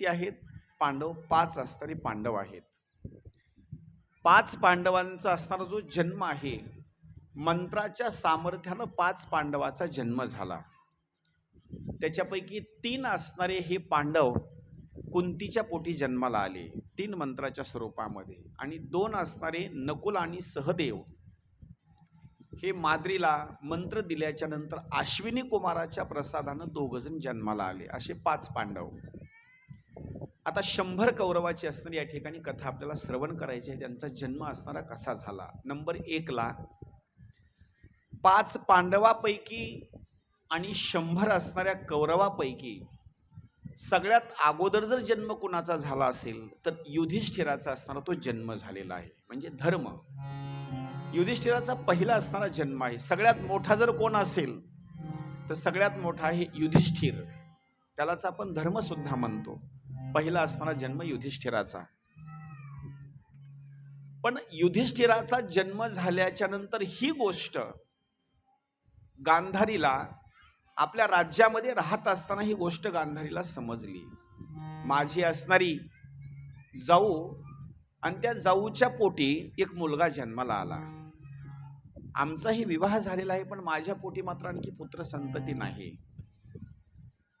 आहेत पांडव? 5 असणारे पांडव आहेत. 5 पांडवांचा असणारा जो जन्म आहे, मंत्राच्या सामर्थ्यानं 5 पांडवाचा जन्म झाला. त्याच्यापैकी 3 असणारे हे पांडव कुंतीच्या पोटी जन्माला आले 3 मंत्राच्या स्वरूपामध्ये, आणि 2 असणारे नकुल आणि सहदेव हे माद्रीला मंत्र दिल्याच्या नंतर अश्विनी कुमाराच्या प्रसादानं 2 जण जन्माला आले. असे 5 पांडव. आता 100 कौरवाची असणारी या ठिकाणी कथा आपल्याला श्रवण करायची आहे. त्यांचा जन्म असणारा कसा झाला. नंबर 1 ला 5 पांडवापैकी आणि 100 असणाऱ्या कौरवापैकी सगळ्यात अगोदर जर जन्म कुणाचा झाला असेल तर युधिष्ठिराचा असणारा तो जन्म झालेला आहे. म्हणजे धर्म युधिष्ठिराचा पहिला असणारा जन्म आहे. सगळ्यात मोठा जर कोण असेल तर सगळ्यात मोठा आहे युधिष्ठिर. त्यालाच आपण धर्म सुद्धा म्हणतो. पहिला असणारा जन्म युधिष्ठिराचा. पण युधिष्ठिराचा जन्म झाल्याच्या नंतर ही गोष्ट गांधारीला आपल्या राज्यामध्ये राहत असताना ही गोष्ट गांधारीला समजली. माझी असणारी जाऊ आणि त्या जाऊच्या पोटी एक मुलगा जन्माला आला. आमचाही विवाह झालेला आहे, पण माझ्या पोटी मात्र आणखी पुत्र संतती नाही.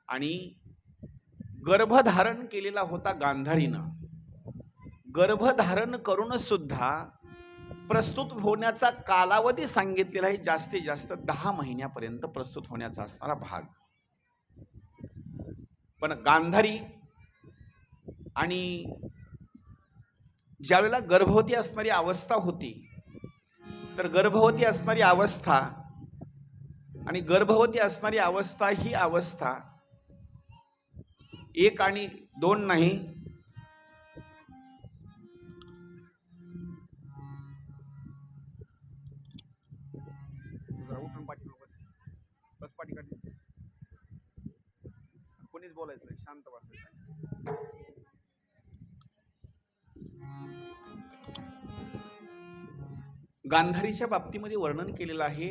आणि गर्भधारण केलेला होता गांधारीनं. गर्भधारण करून सुद्धा प्रस्तुत होण्याचा कालावधी सांगितलेला आहे जास्तीत जास्त 10 महिन्यापर्यंत प्रस्तुत होण्याचा असणारा भाग. पण गांधारी आणि ज्यावेळेला गर्भवती असणारी अवस्था होती, तर गर्भवती असणारी अवस्था आणि गर्भवती असणारी अवस्था ही अवस्था 1 आणि 2 नाही, कोणीच बोलायचं शांत बसायचं. गांधारीच्या बाबतीमध्ये वर्णन केलेलं आहे.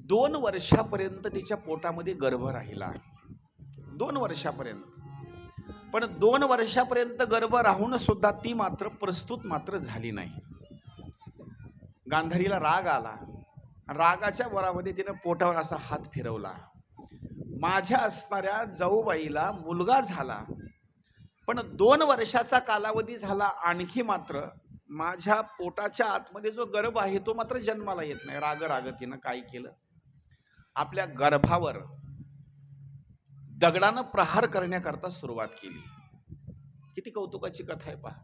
2 वर्षापर्यंत तिच्या पोटामध्ये गर्भ राहिला. 2 वर्षापर्यंत. पण 2 वर्षापर्यंत गर्भ राहून सुद्धा ती मात्र प्रस्तुत मात्र झाली नाही. गांधारीला राग आला. रागाच्या वरामध्ये तिने पोटावर असा हात फिरवला. माझ्या असणाऱ्या जाऊबाईला मुलगा झाला, पण 2 वर्षाचा कालावधी झाला, आणखी मात्र माझ्या पोटाच्या आतमध्ये जो गर्भ आहे तो मात्र जन्माला येत नाही. राग तिनं काय केलं, आपल्या गर्भावर दगडानं प्रहार करण्याकरता सुरुवात केली. किती कौतुकाची कथा आहे पहा.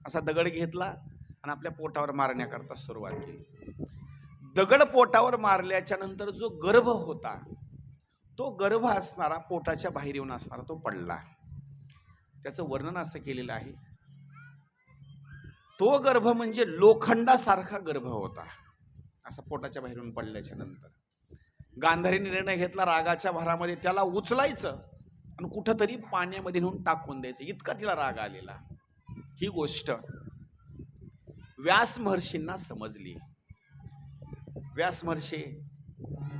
असा दगड घेतला आणि आपल्या पोटावर मारण्याकरता सुरुवात केली. दगड पोटावर मारल्याच्या नंतर जो गर्भ होता, तो गर्भ असणारा पोटाच्या बाहेर येऊन असणारा तो पडला. त्याचं वर्णन असं केलेलं आहे, तो गर्भ म्हणजे लोखंडासारखा गर्भ होता. असा पोटाच्या बाहेरून पडल्याच्या नंतर गांधारीने निर्णय घेतला, रागाच्या भरामध्ये त्याला उचलायचं आणि कुठंतरी पाण्यामध्ये नेऊन टाकून द्यायचं. इतका तिला राग आलेला. ही गोष्ट व्यास महर्षींना समजली. व्यास महर्षी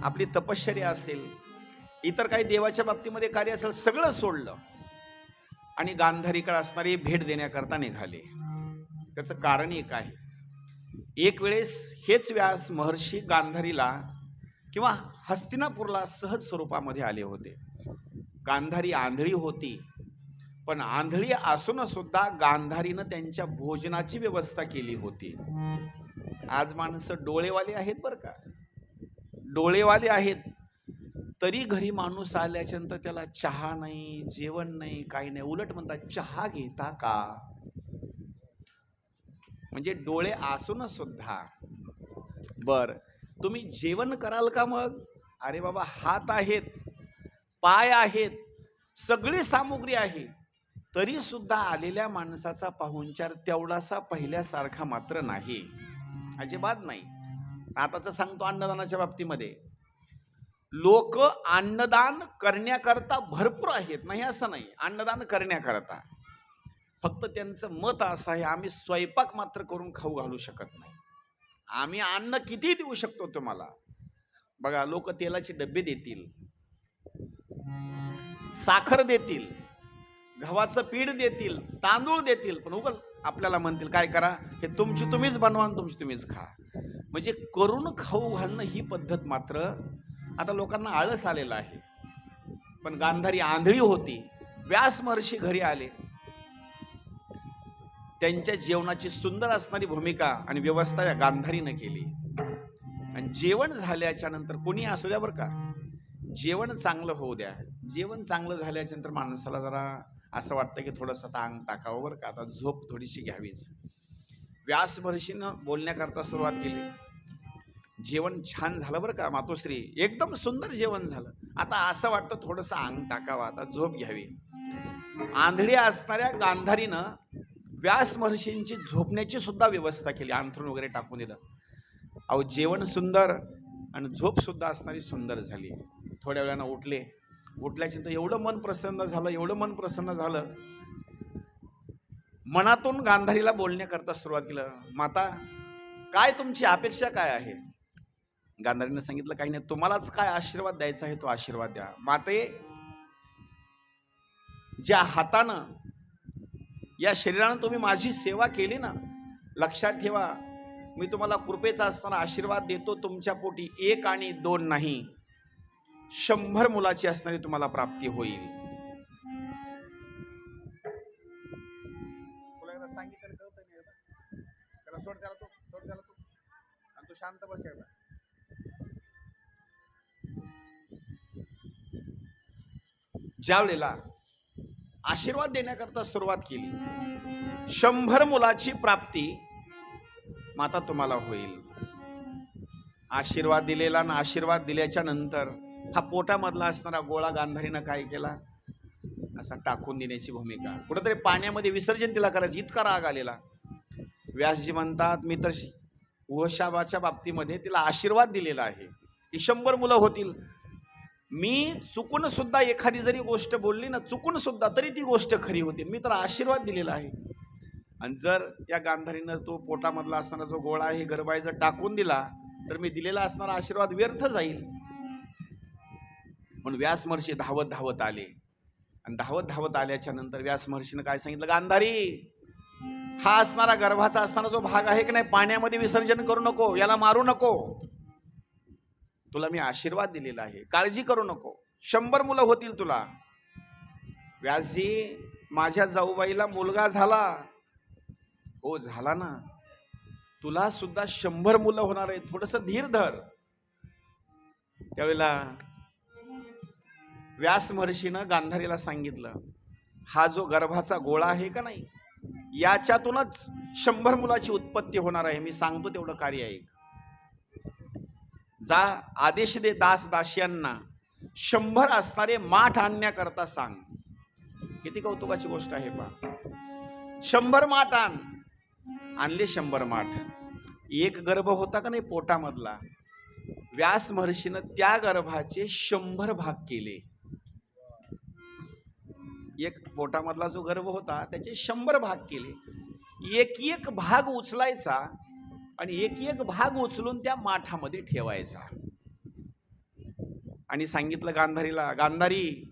आपली तपश्चर्या असेल, इतर काही देवाच्या बाबतीमध्ये कार्य असेल, सगळं सोडलं आणि गांधारीकडे असणारी भेट देण्याकरता निघाले. त्याचं कारण एक आहे. एक वेळेस हेच व्यास महर्षी गांधारीला किंवा हस्तिनापूरला सहज स्वरूपामध्ये आले होते. गांधारी आंधळी होती, पण आंधळी असून सुद्धा गांधारीनं त्यांच्या भोजनाची व्यवस्था केली होती. आज माणसं डोळेवाले आहेत बरं का, डोळेवाले आहेत, तरी घरी माणूस आल्याच्या नंतर त्याला चहा नाही, जेवण नाही, काही नाही. उलट म्हणतात, चहा घेता का? म्हणजे डोळे असून सुद्धा. बर, तुम्ही जेवण कराल का? मग अरे बाबा, हात आहेत, पाय आहेत, सगळी सामुग्री आहे, तरी सुद्धा आलेल्या माणसाचा पाहुणचार तेवढासा पहिल्यासारखा मात्र नाही, अजिबात नाही. आताच सांगतो, अन्नदानाच्या बाबतीमध्ये लोक अन्नदान करण्याकरता भरपूर आहेत, नाही असं नाही, अन्नदान करण्याकरता. फक्त त्यांचं मत असं आहे, आम्ही स्वयंपाक मात्र करून खाऊ घालू शकत नाही. आम्ही अन्न किती देऊ शकतो तुम्हाला. बघा, लोक तेलाचे डबे देतील, साखर देतील, गव्हाचं पीठ देतील, तांदूळ देतील, पण उगल आपल्याला म्हणतील काय करा, हे तुमची तुम्हीच बनवा आणि तुमची तुम्हीच खा. म्हणजे करून खाऊ घालणं ही पद्धत मात्र आता लोकांना आळस आलेला आहे. पण गांधारी आंधळी होती. व्यास महर्षी घरी आले. त्यांच्या जेवणाची सुंदर असणारी भूमिका आणि व्यवस्था या गांधारीनं केली. आणि जेवण झाल्याच्या नंतर कोणी असू द्या बरं का, जेवण चांगलं होऊ द्या. जेवण चांगलं झाल्याच्या नंतर माणसाला जरा असं वाटतं की थोडंसं आता अंग टाकावं बरं का, आता झोप थोडीशी घ्यावीच. व्यास महर्षीनं बोलण्याकरता सुरुवात केली. जेवण छान झालं बरं का मातोश्री, एकदम सुंदर जेवण झालं. आता असं वाटतं थोडंसं अंग टाकावं, आता झोप घ्यावी. आंधळी असणाऱ्या गांधारीनं व्यास महर्षींची झोपण्याची सुद्धा व्यवस्था केली. अंथरूण वगैरे टाकून दिलं. अहो जेवण सुंदर आणि झोप सुद्धा असणारी सुंदर झाली. थोड्या वेळानं उठले. उठल्याच्या नंतर एवढं मन प्रसन्न झालं, एवढं मन प्रसन्न झालं, मनातून गांधारीला बोलण्याकरता सुरुवात केलं. माता, काय तुमची अपेक्षा काय आहे? गांधारीनं सांगितलं काही नाही, तुम्हालाच काय आशीर्वाद द्यायचा आहे तो आशीर्वाद द्या. माते, ज्या हातानं या शरीरानं तुम्ही माझी सेवा केली ना, लक्षात ठेवा, मी तुम्हाला कृपेचा असताना आशीर्वाद देतो. तुमच्या पोटी 1 आणि 2 नाही, 100 मुलाची असणारी तुम्हाला प्राप्ती होईल. तुला एकदा सांगितलं कळतं नाही का? त्याला सोड, त्याला सोड, त्याला तू, आणि तू शांत बस. ज्या वेळेला आशीर्वाद देण्याकरता सुरुवात केली, 100 मुलाची प्राप्ती माता तुम्हाला होईल. आशीर्वाद दिलेला ना, आशीर्वाद दिल्याच्या नंतर हा पोटामधला असणारा गोळा गांधारीनं काय केला, असा टाकून देण्याची भूमिका, कुठेतरी पाण्यामध्ये विसर्जन तिला करायचं. इतका राग आलेला. व्यासजी म्हणतात, मी तर उहशाबाच्या बाबतीमध्ये तिला आशीर्वाद दिलेला आहे की 100 मुलं होतील. मी चुकून सुद्धा एखादी जरी गोष्ट बोलली ना, चुकून सुद्धा, तरी ती गोष्ट खरी होती. मी तर आशीर्वाद दिलेला आहे. आणि जर या गांधारीनं तो पोटामधला असणारा जो गोळा आहे गर्भाचा टाकून दिला, तर मी दिलेला असणारा आशीर्वाद व्यर्थ जाईल. म्हणून व्यास महर्षी धावत धावत आले. आणि धावत धावत आल्याच्या नंतर व्यास महर्षीनं काय सांगितलं, गांधारी, हा असणारा गर्भाचा असणारा जो भाग आहे की नाही, पाण्यामध्ये विसर्जन करू नको, याला मारू नको. तुला मी आशीर्वाद दिलेला आहे, काळजी करू नको, 100 मुलं होतील तुला. व्यासजी, माझ्या जाऊबाईला मुलगा झाला. हो झाला ना, तुला सुद्धा 100 मुलं होणार आहे, थोडस धीर धर. त्यावेळेला व्यास महर्षीनं गांधारीला सांगितलं, हा जो गर्भाचा गोळा आहे का नाही, याच्यातूनच 100 मुलाची उत्पत्ती होणार आहे. मी सांगतो तेवढं कार्य ऐक. जा, आदेश दे दास दासियांना 100 असणारे माठ आणण्याकरता सांग. किती कौतुकाची गोष्ट आहे पा. 100 माठ आणले 100 माठ. एक गर्भ होता का नाही पोटामधला, व्यास महर्षीनं त्या गर्भाचे 100 भाग केले. एक पोटामधला जो गर्भ होता त्याचे 100 भाग केले. एक एक भाग उचलायचा आणि एक एक भाग उचलून त्या माठामध्ये ठेवायचा. आणि सांगितलं गांधारीला, गांधारी,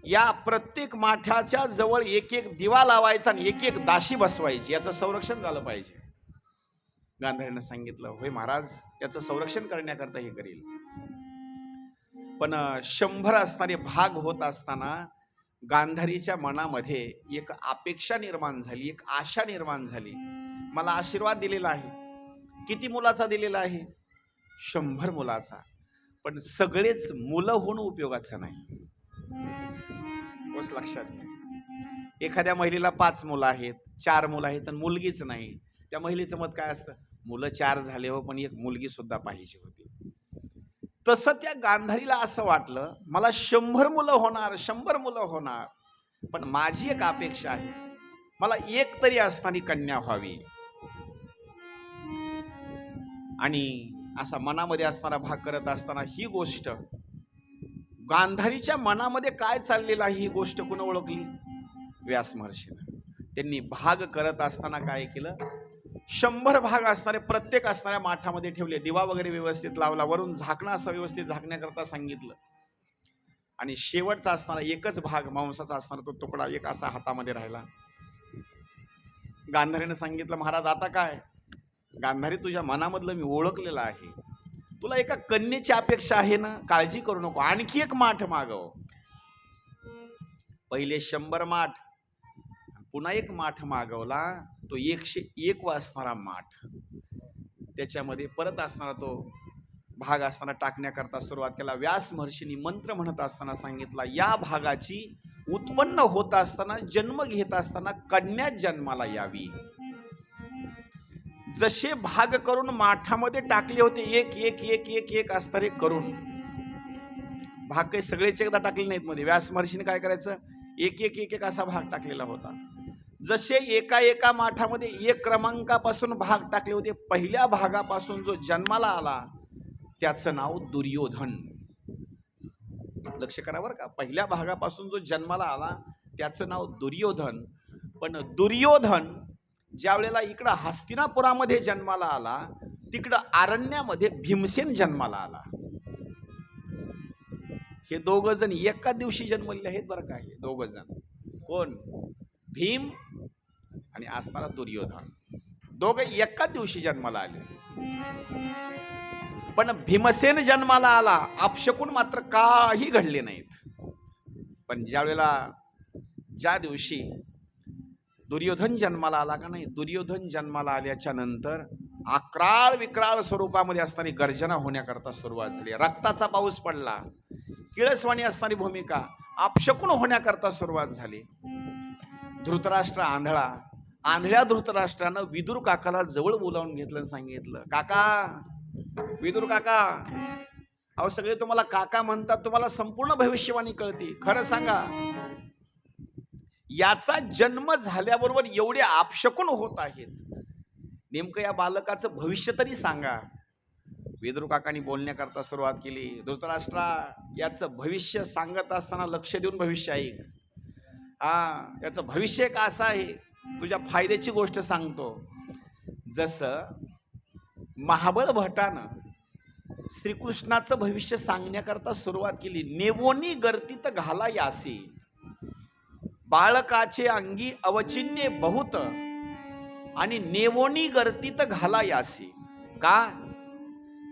या प्रत्येक माठाच्या जवळ एक एक दिवा लावायचा आणि एक एक दाशी बसवायची, याचं संरक्षण झालं पाहिजे. गांधारीनं सांगितलं, होय महाराज, याचं संरक्षण करण्याकरता हे करील. पण 100 असणारे भाग होत असताना गांधारीच्या मनामध्ये एक अपेक्षा निर्माण झाली, एक आशा निर्माण झाली. मला आशीर्वाद दिलेला आहे, किती मुलाचा दिलेला आहे, 100 मुलाचा. पण सगळेच मुलं होणं उपयोगाचं नाही. गोष्ट लक्षात घ्या. एखाद्या महिलेला 5 मुलं आहेत, 4 मुलं आहेत आणि मुलगीच नाही, त्या महिलेचं मत काय असतं, मुलं 4 झाले हो, पण एक मुलगी सुद्धा पाहिजे होती. तसं त्या गांधारीला असं वाटलं, मला 100 मुलं होणार, 100 मुलं होणार, पण माझी एक अपेक्षा आहे, मला एक तरी असणारी कन्या व्हावी. आणि असा मनामध्ये असणारा भाग करत असताना ही गोष्ट गांधारीच्या मनामध्ये काय चाललेलं आहे, ही गोष्ट कोण ओळखली, व्यास महर्षीनं. त्यांनी भाग करत असताना काय केलं, 100 भाग असणारे प्रत्येक असणाऱ्या माठामध्ये ठेवले. दिवा वगैरे व्यवस्थित लावला, वरून झाकणं असं व्यवस्थित झाकण्याकरता सांगितलं. आणि शेवटचा असणारा एकच भाग मांसाचा असणारा तो तुकडा एक असा हातामध्ये राहिला. गांधारीने सांगितलं, महाराज आता काय? गांधारी, तुझ्या मनामधलं मी ओळखलेलं आहे. तुला एका कन्येची अपेक्षा आहे ना, काळजी करू नको, आणखी एक माठ मागव. पहिले 100 माठ, पुन्हा एक माठ मागवला, तो 101 असणारा माठ. त्याच्यामध्ये परत असणारा तो भाग असताना टाकण्याकरता सुरुवात केला. व्यास महर्षींनी मंत्र म्हणत असताना सांगितला, या भागाची उत्पन्न होत असताना, जन्म घेत असताना कन्या जन्माला यावी. जसे भाग करून माठामध्ये टाकले होते, एक एक एक एक एक असणारे करून भाग, काही सगळेच एकदा टाकले नाहीत मध्ये. व्यास महर्षीने काय करायचं, एक एक एक एक असा भाग टाकलेला होता. जसे एका एका माठामध्ये 1 क्रमांकापासून भाग टाकले होते, पहिल्या भागापासून जो जन्माला आला त्याचं नाव दुर्योधन. लक्ष करा बरं का, पहिल्या भागापासून जो जन्माला आला त्याचं नाव दुर्योधन. पण दुर्योधन ज्या वेळेला इकडं हस्तिनापुरामध्ये जन्माला आला, तिकडं आरण्यामध्ये भीमसेन जन्माला आला. हे दोघं जण एका दिवशी जन्मलेले आहेत बरं का. हे दोघं जण कोण? भीम आणि असणारा दुर्योधन, दोघे एका दिवशी जन्माला आले. पण भीमसेन जन्माला आला, अपशकुन मात्र काही घडले नाहीत. पण ज्या दिवशी दुर्योधन जन्माला आला का नाही, दुर्योधन जन्माला आल्याच्या नंतर अक्राळ विक्राळ स्वरूपामध्ये असणारी गर्जना होण्याकरता सुरुवात झाली. रक्ताचा पाऊस पडला, किळसवाणी असणारी भूमिका अपशकुन होण्याकरता सुरुवात झाली. धृतराष्ट्र आंधळा, आंधळ्या धृतराष्ट्रानं विदुर काकाला जवळ बोलावून घेतलं आणि सांगितलं, काका, विदुर काका, अहो सगळे तुम्हाला काका म्हणतात, तुम्हाला संपूर्ण भविष्यवाणी कळते, खरं सांगा, याचा जन्म झाल्याबरोबर एवढे अपशकुन होत आहेत, नेमकं या बालकाचं भविष्य तरी सांगा. विदुर काकांनी बोलण्याकरता सुरुवात केली. धृतराष्ट्रा, याचं भविष्य सांगत असताना लक्ष देऊन भविष्य ऐक. याचं भविष्य का असं आहे, तुझ्या फायद्याची गोष्ट सांगतो. जसं महाबळ भटानं श्रीकृष्णाचं भविष्य सांगण्याकरता सुरुवात केली. नेवोनी गर्तीत घाला यासी, बाळकाचे अंगी अवचिन्ये बहुत, आणि नेवोनी गर्तीत घाला यासी. का?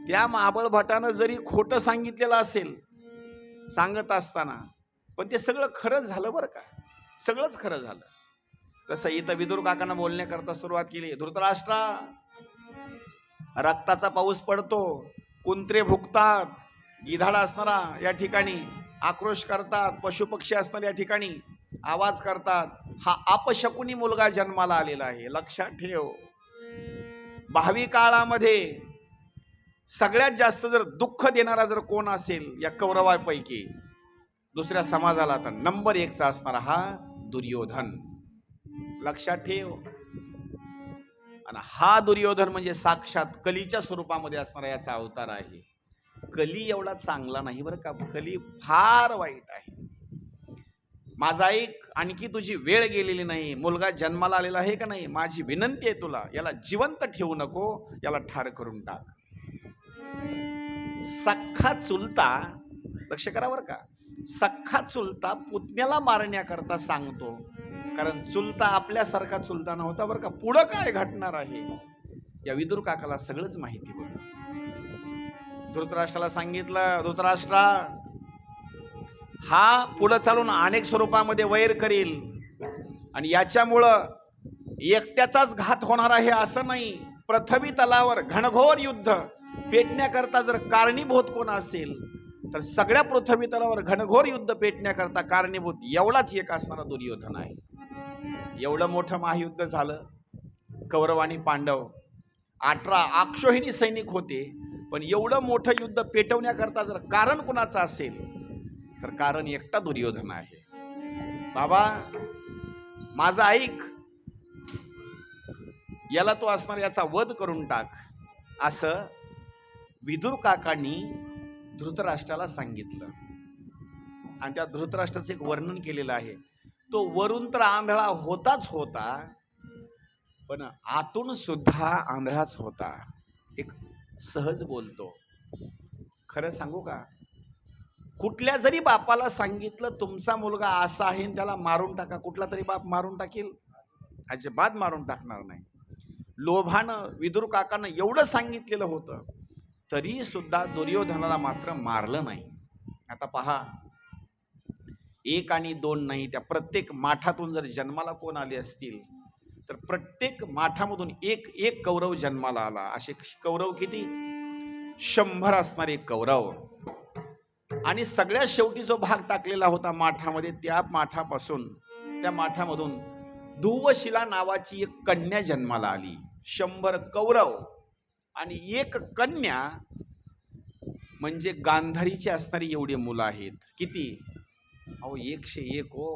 त्या महाबळ भटानं जरी खोटं सांगितलेलं असेल सांगत असताना, पण ते सगळं खरं झालं बरं का, सगळंच खरं झालं. तसं इथं विदुर काकांना बोलण्याकरता सुरुवात केली. धृतराष्ट्रा, रक्ताचा पाऊस पडतो, कुंत्रे भुकतात, गिधाड असणारा या ठिकाणी आक्रोश करतात, पशुपक्षी असणारे या ठिकाणी आवाज करतात. हा अपशकुनी मुलगा जन्माला आलेला आहे. लक्षात ठेव, भावी काळामध्ये सगळ्यात जास्त जर दुःख देणारा जर कोण असेल या कौरवांपैकी दुसऱ्या समाजाला, तर नंबर 1चा असणारा हा दुर्योधन. लक्षात ठेव. आणि हा दुर्योधन म्हणजे साक्षात कलीच्या स्वरूपामध्ये असणारा याचा अवतार आहे. कली एवढा चांगला नाही बरं का, कली फार वाईट आहे. माझा ऐक, आणखी तुझी वेळ गेलेली नाही, मुलगा जन्माला आलेला आहे का नाही, माझी विनंती आहे तुला, याला जिवंत ठेवू नको, याला ठार करून टाक. सख्खा चुलता, लक्ष करा बरं का, सख्खा चुलता पुतण्याला मारण्याकरता सांगतो, कारण चुलता आपल्यासारखा चुलता नव्हता बरं का. पुढं काय घडणार आहे या विदुर काकाला सगळंच माहिती होतं. धृतराष्ट्राला सांगितलं, धृतराष्ट्रा, हा पुढे चालून अनेक स्वरूपामध्ये वैर करील आणि याच्यामुळं एकट्याचाच घात होणार आहे असं नाही. पृथ्वी तलावर घनघोर युद्ध पेटण्याकरता जर कारणीभूत कोण असेल तर सगळ्या पृथ्वी तलावर घनघोर युद्ध पेटण्याकरता कारणीभूत एवढाच एक असणारा दुर्योधन आहे. एवढं मोठं महायुद्ध झालं, कौरव आणि पांडव 18 अक्षोहिणी सैनिक होते, पण एवढं मोठं युद्ध पेटवण्याकरता जर कारण कुणाचं असेल तर कारण एकटा दुर्योधन आहे. बाबा माझा ऐक, याला तो असणार याचा वध करून टाक, असं विदुर काकांनी धृतराष्ट्राला सांगितलं. आणि त्या धृतराष्ट्राचं एक वर्णन केलेलं आहे. तो वरून तर आंधळा होताच होता, पण आतून सुद्धा आंधळाच होता. एक सहज बोलतो. खरं सांगू का, कुठल्या जरी बापाला सांगितलं तुमचा मुलगा असा आहे आणि त्याला मारून टाका, कुठला तरी बाप मारून टाकील? अजिबात मारून टाकणार नाही. लोभानं विदुर काकानं एवढं सांगितलेलं होतं तरी सुद्धा दुर्योधनाला मात्र मारलं नाही. आता पहा, एक आणि दोन नाही, त्या प्रत्येक माठातून जर जन्माला कोण आले असतील तर प्रत्येक माठामधून एक एक कौरव जन्माला आला. असे कौरव किती? 100 असणारे कौरव. आणि सगळ्यात शेवटी जो भाग टाकलेला होता माठामध्ये, त्या माठामधून ध्रुवशिला नावाची एक कन्या जन्माला आली. 100 कौरव आणि एक कन्या, म्हणजे गांधारीची असणारी एवढी मुलं आहेत. किती? अहो 101 हो.